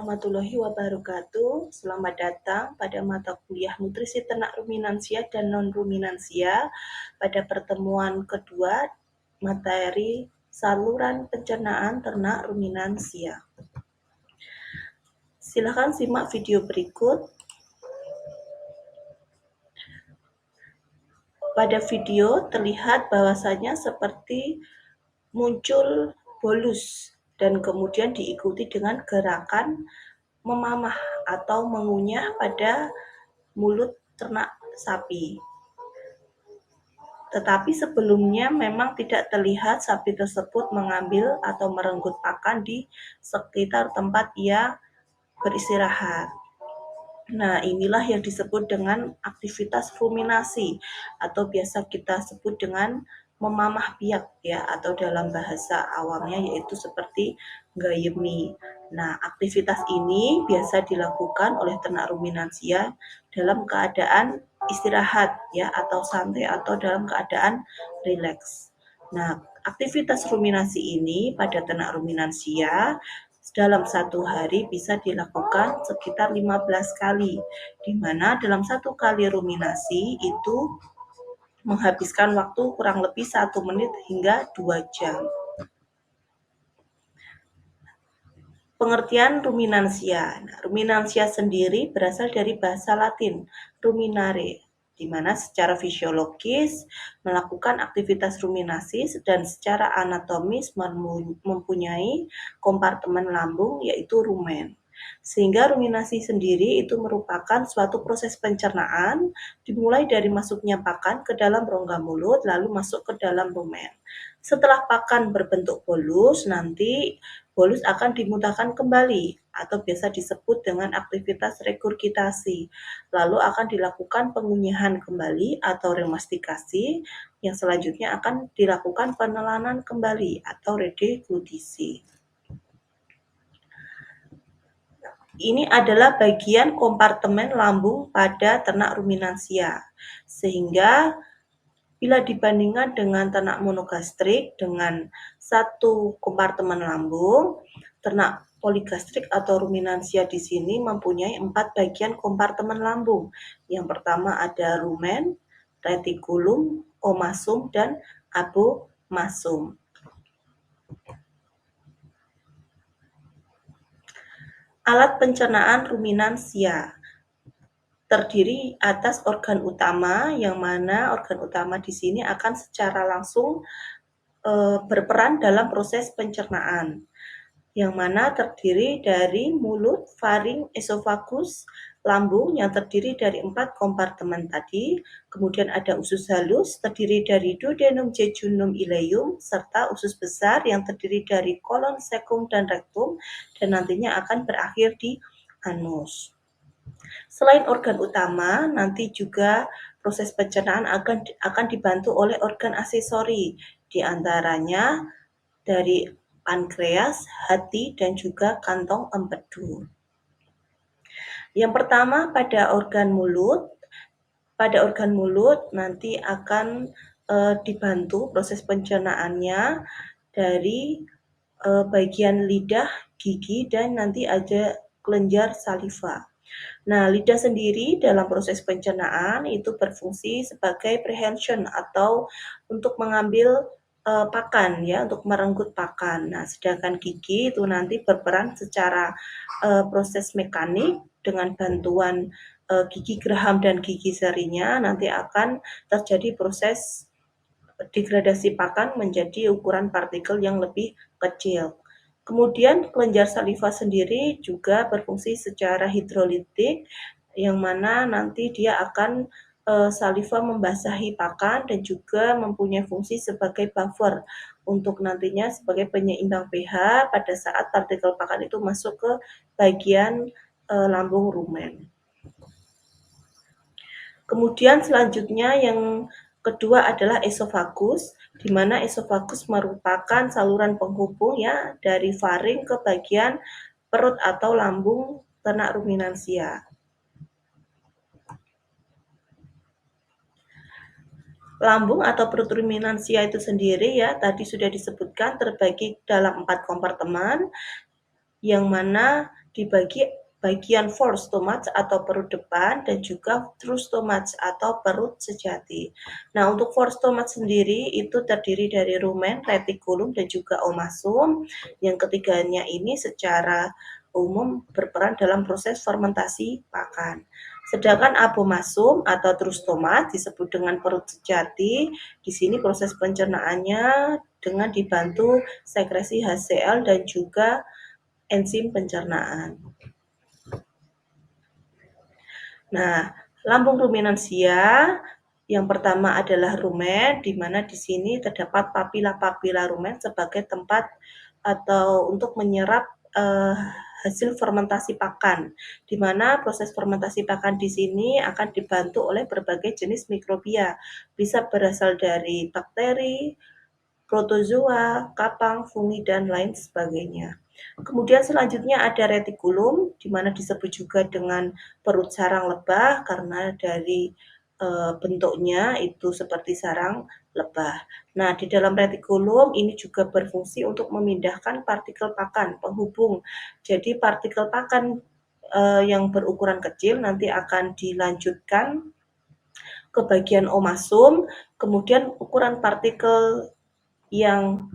Warahmatullahi wabarakatuh. Selamat datang pada mata kuliah Nutrisi Ternak Ruminansia dan Non-Ruminansia pada pertemuan kedua materi saluran pencernaan ternak ruminansia. Silakan simak video berikut. Pada video terlihat bahwasanya seperti muncul bolus dan kemudian diikuti dengan gerakan memamah atau mengunyah pada mulut ternak sapi. Tetapi sebelumnya memang tidak terlihat sapi tersebut mengambil atau merenggut pakan di sekitar tempat ia beristirahat. Nah, inilah yang disebut dengan aktivitas ruminasi atau biasa kita sebut dengan memamah biak ya, atau dalam bahasa awamnya yaitu seperti gayemi. Nah, aktivitas ini biasa dilakukan oleh ternak ruminansia dalam keadaan istirahat ya, atau santai, atau dalam keadaan rileks. Nah, aktivitas ruminasi ini pada ternak ruminansia dalam satu hari bisa dilakukan sekitar 15 kali, di mana dalam satu kali ruminasi itu menghabiskan waktu kurang lebih 1 menit hingga 2 jam. Pengertian ruminansia. Nah, ruminansia sendiri berasal dari bahasa Latin ruminare, di mana secara fisiologis melakukan aktivitas ruminasi dan secara anatomis mempunyai kompartemen lambung yaitu rumen. Sehingga ruminasi sendiri itu merupakan suatu proses pencernaan dimulai dari masuknya pakan ke dalam rongga mulut lalu masuk ke dalam rumen. Setelah pakan berbentuk bolus, nanti bolus akan dimutahkan kembali atau biasa disebut dengan aktivitas regurgitasi. Lalu akan dilakukan pengunyahan kembali atau remastikasi, yang selanjutnya akan dilakukan penelanan kembali atau redeglutisi. Ini adalah bagian kompartemen lambung pada ternak ruminansia, sehingga bila dibandingkan dengan ternak monogastrik dengan satu kompartemen lambung, ternak poligastrik atau ruminansia di sini mempunyai 4 bagian kompartemen lambung. Yang pertama ada rumen, retikulum, omasum, dan abomasum. Alat pencernaan ruminansia terdiri atas organ utama, yang mana organ utama di sini akan secara langsung berperan dalam proses pencernaan, yang mana terdiri dari mulut, faring, esofagus, lambung yang terdiri dari 4 kompartemen tadi, kemudian ada usus halus terdiri dari duodenum, jejunum, ileum, serta usus besar yang terdiri dari kolon, cecum, dan rektum, dan nantinya akan berakhir di anus. Selain organ utama, nanti juga proses pencernaan akan dibantu oleh organ aksesori, di antaranya dari pankreas, hati, dan juga kantong empedu. Yang pertama pada organ mulut. Pada organ mulut nanti akan dibantu proses pencernaannya dari bagian lidah, gigi, dan nanti ada kelenjar saliva. Nah, lidah sendiri dalam proses pencernaan itu berfungsi sebagai prehension atau untuk mengambil pakan ya, untuk merenggut pakan. Nah, sedangkan gigi itu nanti berperan secara proses mekanik dengan bantuan gigi geraham dan gigi serinya nanti akan terjadi proses degradasi pakan menjadi ukuran partikel yang lebih kecil. Kemudian kelenjar saliva sendiri juga berfungsi secara hidrolitik, yang mana nanti dia akan saliva membasahi pakan dan juga mempunyai fungsi sebagai buffer untuk nantinya sebagai penyeimbang pH pada saat partikel pakan itu masuk ke bagian lambung rumen. Kemudian selanjutnya yang kedua adalah esofagus, di mana esofagus merupakan saluran penghubung ya dari faring ke bagian perut atau lambung ternak ruminansia. Lambung atau perut ruminansia itu sendiri ya tadi sudah disebutkan terbagi dalam 4 kompartemen, yang mana dibagi bagian fore stomach atau perut depan dan juga true stomach atau perut sejati. Nah, untuk fore stomach sendiri itu terdiri dari rumen, retikulum, dan juga omasum. Yang ketiganya ini secara umum berperan dalam proses fermentasi pakan. Sedangkan abomasum atau true stomach disebut dengan perut sejati. Di sini proses pencernaannya dengan dibantu sekresi HCl dan juga enzim pencernaan. Nah, lambung ruminansia yang pertama adalah rumen, di mana di sini terdapat papila-papila rumen sebagai tempat atau untuk menyerap hasil fermentasi pakan, di mana proses fermentasi pakan di sini akan dibantu oleh berbagai jenis mikrobia, bisa berasal dari bakteri, protozoa, kapang, fungi, dan lain sebagainya. Kemudian selanjutnya ada retikulum, di mana disebut juga dengan perut sarang lebah karena dari bentuknya itu seperti sarang lebah. Nah, di dalam retikulum ini juga berfungsi untuk memindahkan partikel pakan penghubung. Jadi partikel pakan yang berukuran kecil nanti akan dilanjutkan ke bagian omasum, kemudian yang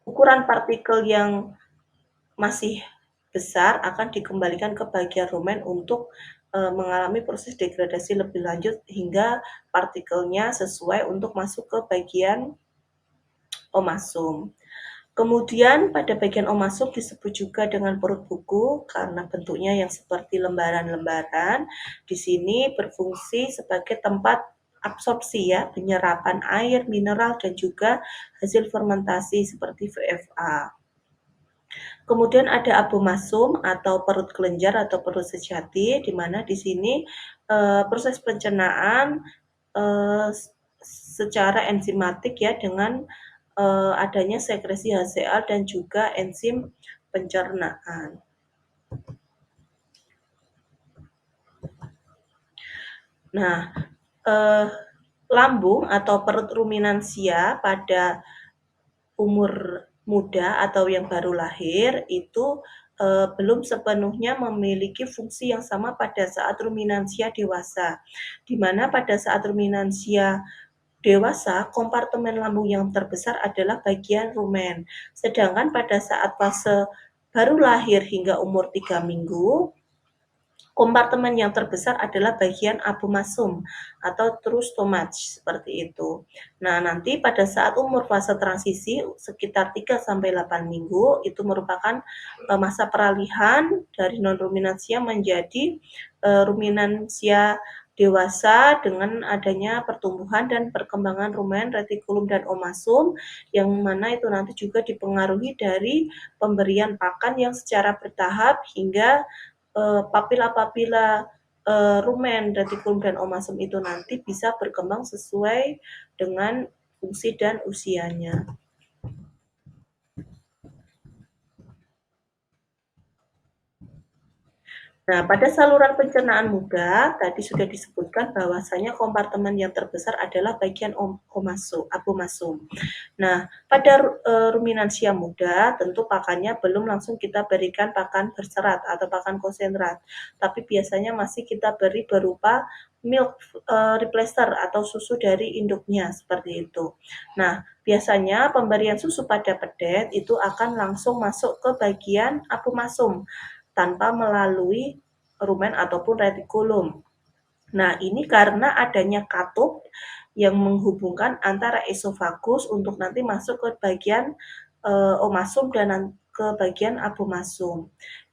ukuran partikel yang masih besar akan dikembalikan ke bagian rumen untuk mengalami proses degradasi lebih lanjut hingga partikelnya sesuai untuk masuk ke bagian omasum. Kemudian pada bagian omasum disebut juga dengan perut buku karena bentuknya yang seperti lembaran-lembaran. Di sini berfungsi sebagai tempat absorpsi ya, penyerapan air, mineral, dan juga hasil fermentasi seperti VFA. Kemudian ada abomasum atau perut kelenjar atau perut sejati, di mana di sini proses pencernaan secara enzimatik ya dengan adanya sekresi HCl dan juga enzim pencernaan. Nah, lambung atau perut ruminansia pada umur muda atau yang baru lahir itu belum sepenuhnya memiliki fungsi yang sama pada saat ruminansia dewasa, di mana pada saat ruminansia dewasa, kompartemen lambung yang terbesar adalah bagian rumen. Sedangkan pada saat fase baru lahir hingga umur 3 minggu, kompartemen yang terbesar adalah bagian abomasum atau true stomach seperti itu. Nah, nanti pada saat umur fase transisi sekitar 3-8 minggu itu merupakan masa peralihan dari non-ruminansia menjadi ruminansia dewasa dengan adanya pertumbuhan dan perkembangan rumen, retikulum, dan omasum yang mana itu nanti juga dipengaruhi dari pemberian pakan yang secara bertahap hingga papila-papila rumen, retikulum, dan omasum itu nanti bisa berkembang sesuai dengan fungsi dan usianya. Nah, pada saluran pencernaan muda, tadi sudah disebutkan bahwasanya kompartemen yang terbesar adalah bagian abomasum. Nah, pada ruminansia muda, tentu pakannya belum langsung kita berikan pakan berserat atau pakan konsentrat, tapi biasanya masih kita beri berupa milk replacer atau susu dari induknya, seperti itu. Nah, biasanya pemberian susu pada pedet itu akan langsung masuk ke bagian abomasum tanpa melalui rumen ataupun retikulum. Nah, ini karena adanya katup yang menghubungkan antara esofagus untuk nanti masuk ke bagian omasum dan ke bagian abomasum.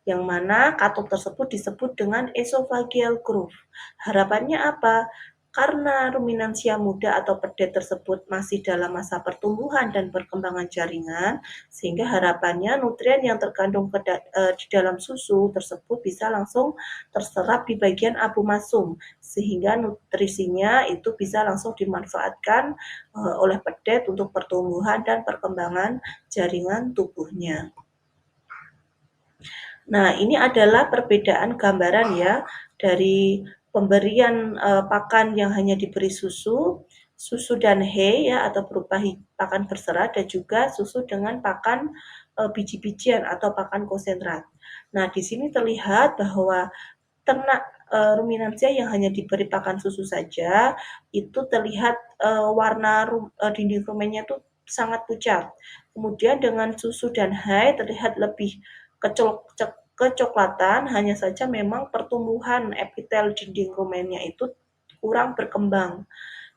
Yang mana katup tersebut disebut dengan esophageal groove. Harapannya apa? Karena ruminansia muda atau pedet tersebut masih dalam masa pertumbuhan dan perkembangan jaringan, sehingga harapannya nutrien yang terkandung di dalam susu tersebut bisa langsung terserap di bagian abomasum, sehingga nutrisinya itu bisa langsung dimanfaatkan oleh pedet untuk pertumbuhan dan perkembangan jaringan tubuhnya. Nah, ini adalah perbedaan gambaran ya dari pemberian pakan yang hanya diberi susu susu dan hay ya atau berupa pakan berserat dan juga susu dengan pakan biji-bijian atau pakan konsentrat. Nah, di sini terlihat bahwa ternak ruminansia yang hanya diberi pakan susu saja itu terlihat warna dinding rumennya itu sangat pucat. Kemudian dengan susu dan hay terlihat lebih kecoklatan, hanya saja memang pertumbuhan epitel dinding rumennya itu kurang berkembang.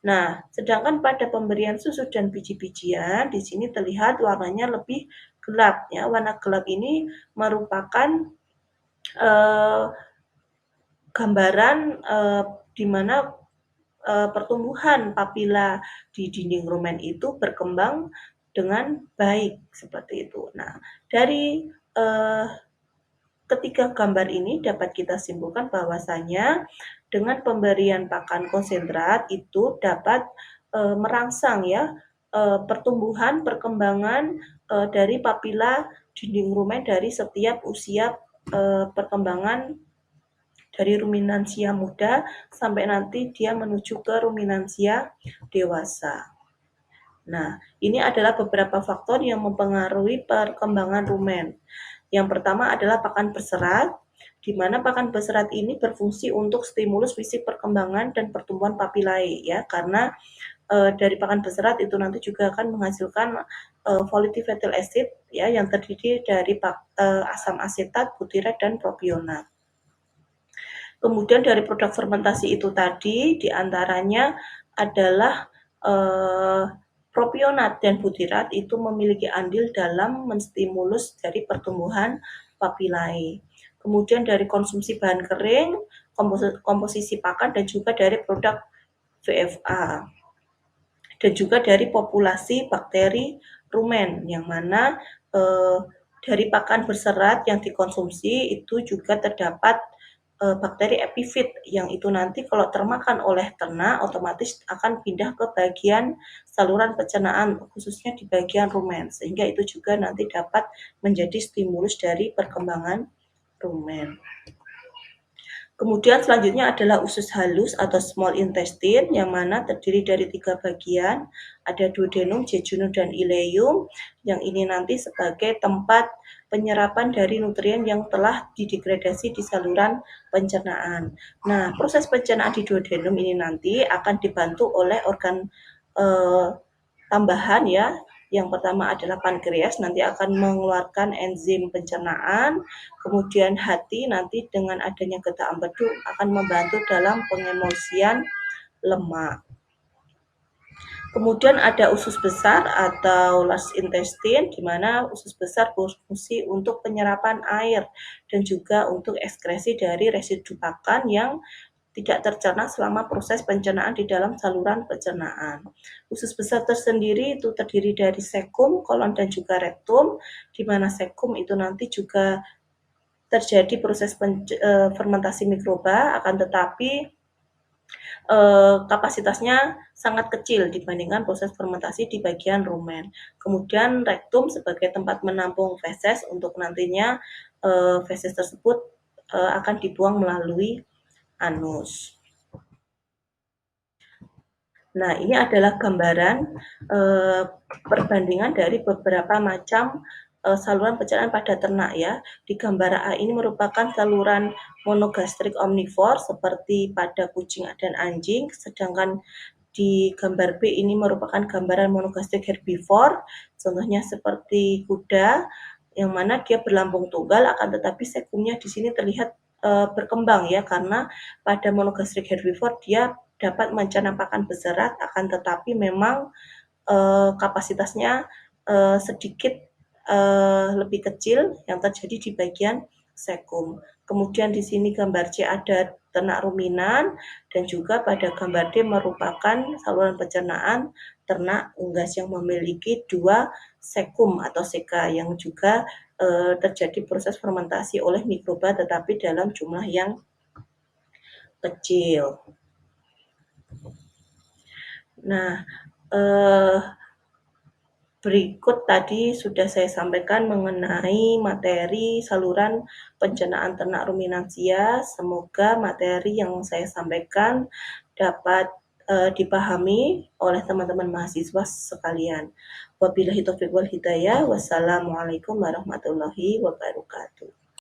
Nah, sedangkan pada pemberian susu dan biji-bijian di sini terlihat warnanya lebih gelap ya. Warna gelap ini merupakan gambaran di mana pertumbuhan papila di dinding rumen itu berkembang dengan baik seperti itu. Nah, dari ketiga gambar ini dapat kita simpulkan bahwasanya dengan pemberian pakan konsentrat itu dapat merangsang ya pertumbuhan perkembangan dari papila dinding rumen dari setiap usia perkembangan dari ruminansia muda sampai nanti dia menuju ke ruminansia dewasa. Nah, ini adalah beberapa faktor yang mempengaruhi perkembangan rumen. Yang pertama adalah pakan berserat, di mana pakan berserat ini berfungsi untuk stimulus fisik perkembangan dan pertumbuhan papilae ya, karena dari pakan berserat itu nanti juga akan menghasilkan volatile acid ya yang terdiri dari asam asetat, butirat dan propionat. Kemudian dari produk fermentasi itu tadi diantaranya adalah propionat dan butirat itu memiliki andil dalam menstimulus dari pertumbuhan papilae. Kemudian dari konsumsi bahan kering, komposisi pakan dan juga dari produk VFA. Dan juga dari populasi bakteri rumen yang mana dari pakan berserat yang dikonsumsi itu juga terdapat bakteri epifit yang itu nanti kalau termakan oleh ternak otomatis akan pindah ke bagian saluran pencernaan khususnya di bagian rumen sehingga itu juga nanti dapat menjadi stimulus dari perkembangan rumen. Kemudian selanjutnya adalah usus halus atau small intestine yang mana terdiri dari 3 bagian, ada duodenum, jejunum, dan ileum yang ini nanti sebagai tempat penyerapan dari nutrien yang telah didegradasi di saluran pencernaan. Nah, proses pencernaan di duodenum ini nanti akan dibantu oleh organ tambahan ya. Yang pertama adalah pankreas, nanti akan mengeluarkan enzim pencernaan. Kemudian hati nanti dengan adanya getah empedu akan membantu dalam pengemulsian lemak. Kemudian ada usus besar atau large intestine, di mana usus besar berfungsi untuk penyerapan air dan juga untuk ekskresi dari residu pakan yang tidak tercerna selama proses pencernaan di dalam saluran pencernaan. Usus besar tersendiri itu terdiri dari sekum, kolon, dan juga rektum, di mana sekum itu nanti juga terjadi proses fermentasi mikroba, akan tetapi kapasitasnya sangat kecil dibandingkan proses fermentasi di bagian rumen. Kemudian rektum sebagai tempat menampung feses untuk nantinya feses tersebut akan dibuang melalui anus. Nah, ini adalah gambaran perbandingan dari beberapa macam saluran pencernaan pada ternak ya. Di gambar A ini merupakan saluran monogastrik omnivor seperti pada kucing dan anjing, sedangkan di gambar B ini merupakan gambaran monogastrik herbivor, contohnya seperti kuda, yang mana dia berlambung tunggal, akan tetapi sekumnya di sini terlihat berkembang ya, karena pada monogastrik herbivor dia dapat mencerna pakan berserat, akan tetapi memang kapasitasnya sedikit lebih kecil yang terjadi di bagian sekum. Kemudian di sini gambar C ada ternak ruminan dan juga pada gambar D merupakan saluran pencernaan ternak unggas yang memiliki 2 sekum atau seka yang juga terjadi proses fermentasi oleh mikroba tetapi dalam jumlah yang kecil. Nah, berikut tadi sudah saya sampaikan mengenai materi saluran pencernaan ternak ruminansia. Semoga materi yang saya sampaikan dapat dipahami oleh teman-teman mahasiswa sekalian. Wabillahi taufiq wal hidayah. Wassalamualaikum warahmatullahi wabarakatuh.